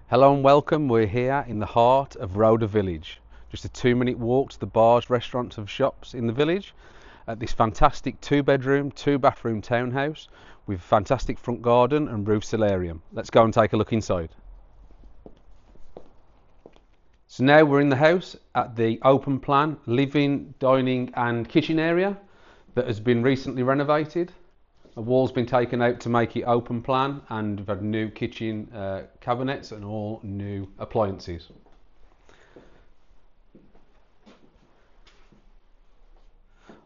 Hello and welcome. We're here in the heart of Roda village. Just a 2-minute walk to the bars, restaurants and shops in the village at this fantastic 2-bedroom, 2-bathroom townhouse with fantastic front garden and roof solarium. Let's go and take a look inside. So now we're in the house at the open plan living, dining and kitchen area that has been recently renovated. The wall's been taken out to make it open plan, and we've had new kitchen cabinets and all new appliances.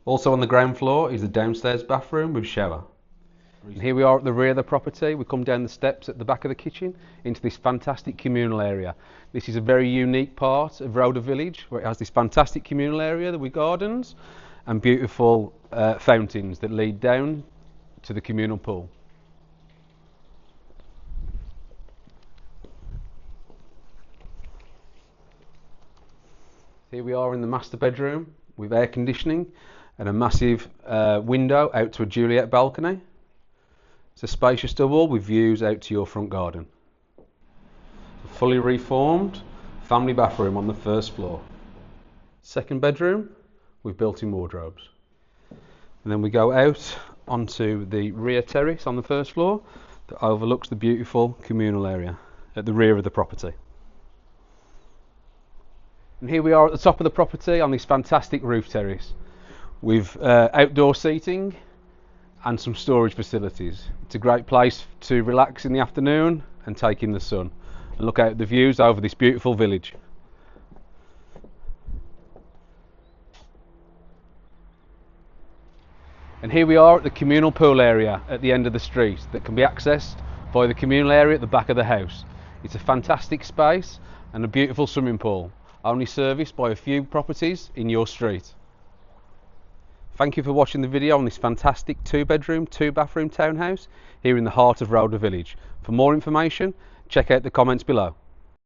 Also on the ground floor is the downstairs bathroom with shower. And here we are at the rear of the property. We come down the steps at the back of the kitchen into this fantastic communal area. This is a very unique part of Roda village where it has this fantastic communal area with gardens and beautiful fountains that lead down to the communal pool. Here we are in the master bedroom with air conditioning and a massive window out to a Juliet balcony. It's a spacious double with views out to your front garden. A fully reformed family bathroom on the first floor. Second bedroom with built-in wardrobes. And then we go out onto the rear terrace on the first floor that overlooks the beautiful communal area at the rear of the property. And here we are at the top of the property on this fantastic roof terrace with outdoor seating and some storage facilities. It's a great place to relax in the afternoon and take in the sun and look out at the views over this beautiful village. And here we are at the communal pool area at the end of the street that can be accessed by the communal area at the back of the house. It's a fantastic space and a beautiful swimming pool, only serviced by a few properties in your street. Thank you for watching the video on this fantastic 2-bedroom, 2-bathroom townhouse here in the heart of Roda village. For more information, check out the comments below.